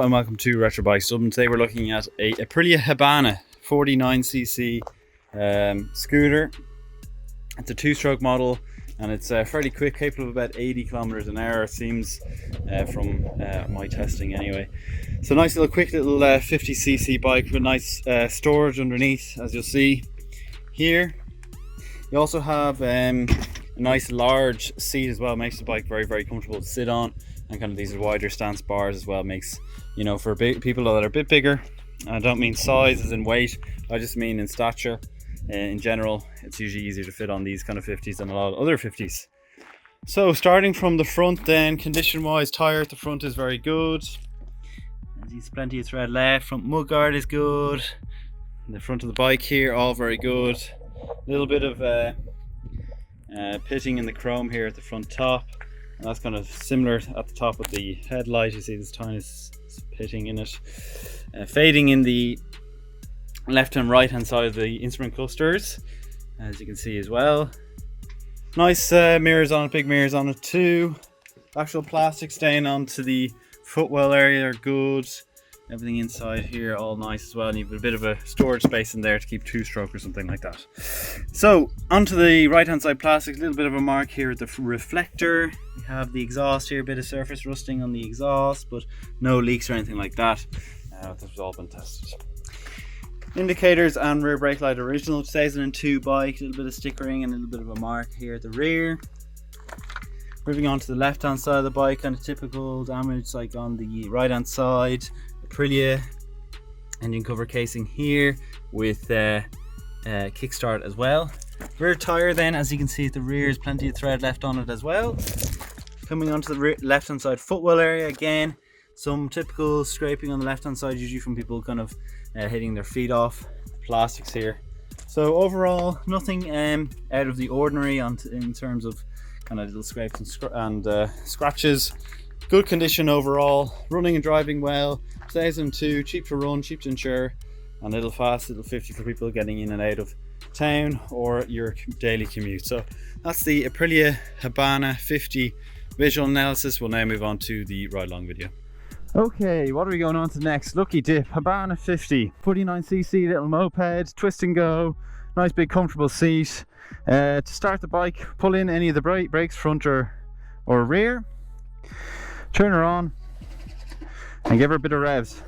and welcome to Retro Bikes Dublin. Today we're looking at a Aprilia Habana 49cc scooter. It's a two-stroke model and it's fairly quick, capable of about 80 kilometers an hour, it seems, from my testing anyway. So nice little quick little 50cc bike with nice storage underneath, as you'll see here. You also have a nice large seat as well, makes the bike very comfortable to sit on, and kind of these wider stance bars as well, makes, you know, for people that are a bit bigger. I don't mean size as in weight, I just mean in stature. In general, it's usually easier to fit on these kind of 50s than a lot of other 50s. So starting from the front then, condition wise, tyre at the front is very good. There's plenty of thread left. Front mudguard is good. The front of the bike here, all very good. A little bit of pitting in the chrome here at the front top, and that's kind of similar at the top of the headlight. You see this tiny pitting in it. Fading in the left and right hand side of the instrument clusters, as you can see as well. Nice mirrors on it, big mirrors on it too. Actual plastic stain onto the footwell area are good. Everything inside here all nice as well, and you've a bit of a storage space in there to keep two-stroke or something like that. So onto the right hand side plastic, a little bit of a mark here at the reflector. You have the exhaust here, a bit of surface rusting on the exhaust, but no leaks or anything like that. This has all been tested. Indicators and rear brake light original 2002 bike, a little bit of stickering and a little bit of a mark here at the rear. Moving on to the left hand side of the bike, kind of typical damage like on the right hand side. Aprilia engine cover casing here with kickstart as well. Rear tyre then, as you can see at the rear, is plenty of thread left on it as well. Coming onto the left hand side footwell area, again some typical scraping on the left hand side, usually from people kind of hitting their feet off the plastics here. So overall nothing out of the ordinary in terms of kind of little scrapes and scratches. Good condition overall, running and driving well. 2002, cheap to run, cheap to insure, and a little fast, little 50 for people getting in and out of town or your daily commute. So that's the Aprilia Habana 50 visual analysis. We'll now move on to the ride along video. Okay, what are we going on to next? Lucky dip, Habana 50, 49cc little moped, twist and go, nice big comfortable seat. To start the bike, pull in any of the brakes, front or rear, turn her on and give her a bit of revs.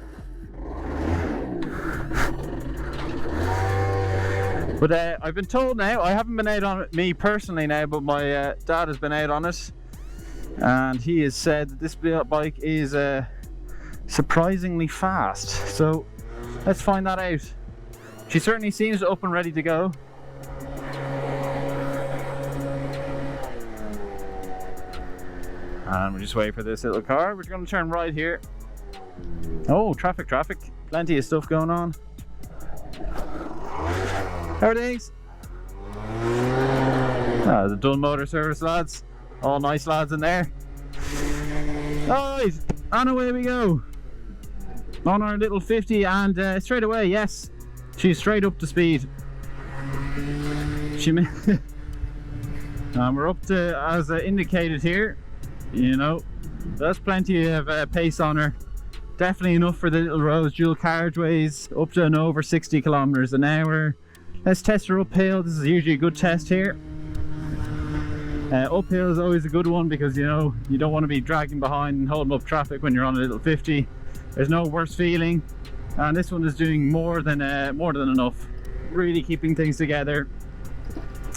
But I've been told now, I haven't been out on it me personally now, but my dad has been out on it, and he has said that this bike is surprisingly fast. So let's find that out. She certainly seems up and ready to go. And we're just waiting for this little car. We're going to turn right here. Oh, traffic. Plenty of stuff going on. How are things? The Dublin Motor Service lads. All nice lads in there. Alright, and away we go. On our little 50, and straight away, yes, she's straight up to speed. And we're up to, as indicated here, you know, there's plenty of pace on her. Definitely enough for the little roads, dual carriageways, up to and over 60 kilometers an hour. Let's test her uphill. This is usually a good test here. Uphill is always a good one because, you know, you don't want to be dragging behind and holding up traffic when you're on a little 50. There's no worse feeling, and this one is doing more than enough. Really keeping things together.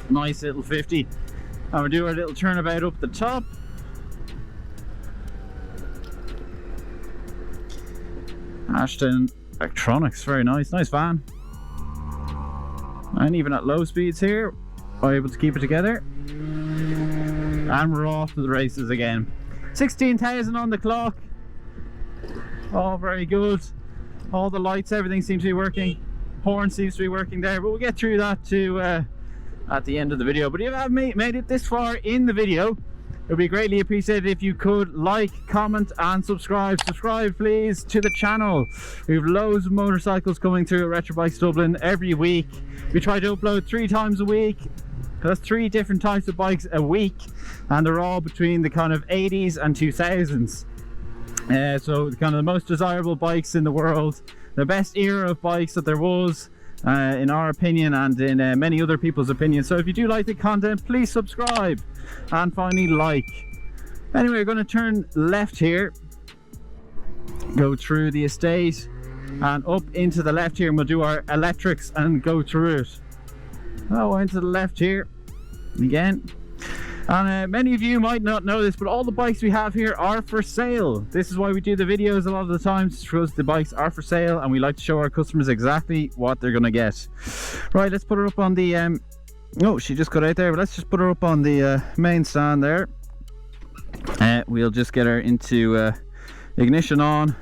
Nice little 50. And we'll do our little turnabout up the top. Ashton Electronics, very nice van. And even at low speeds here, we're able to keep it together. And we're off to the races again. 16,000 on the clock. All very good. All the lights, everything seems to be working. Horn seems to be working there, but we'll get through that too at the end of the video. But if you have made it this far in the video, it would be greatly appreciated if you could like, comment and subscribe. Subscribe please to the channel. We have loads of motorcycles coming through at Retro Bikes Dublin every week. We try to upload 3 times a week. That's 3 different types of bikes a week, and they're all between the kind of 80s and 2000s. So kind of the most desirable bikes in the world, the best era of bikes that there was, in our opinion and in many other people's opinions. So if you do like the content, please subscribe and finally like. Anyway, we're going to turn left here, go through the estate and up into the left here, and we'll do our electrics and go through it. Oh, into the left here again. And many of you might not know this, but all the bikes we have here are for sale. This is why we do the videos a lot of the times, because the bikes are for sale and we like to show our customers exactly what they're gonna get. Right, let's put her up on the oh, she just got out there, but let's just put her up on the main stand there. We'll just get her into ignition on.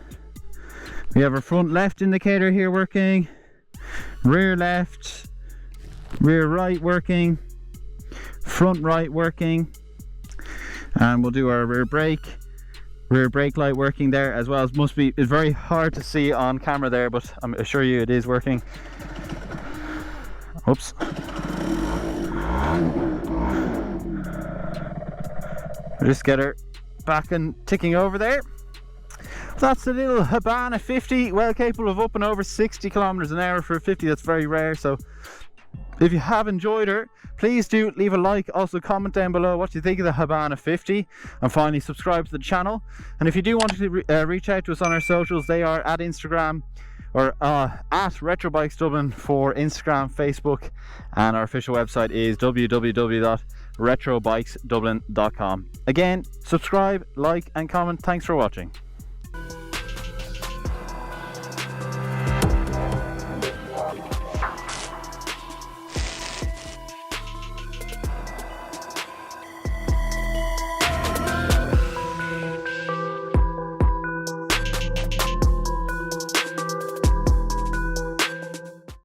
We have our front left indicator here working, rear left, rear right working, front right working, and we'll do our rear brake light working there as well. It's very hard to see on camera there, but I'm assure you it is working. Oops. We'll just get her back and ticking over there. That's the little Habana 50, well capable of up and over 60 kilometers an hour for a 50. That's very rare. So if you have enjoyed her, please do leave a like. Also comment down below what you think of the Habana 50, and finally subscribe to the channel. And if you do want to reach out to us on our socials, they are at Instagram, or at Retro Bikes Dublin for Instagram, Facebook, and our official website is www.retrobikesdublin.com. Again, subscribe, like and comment. Thanks for watching.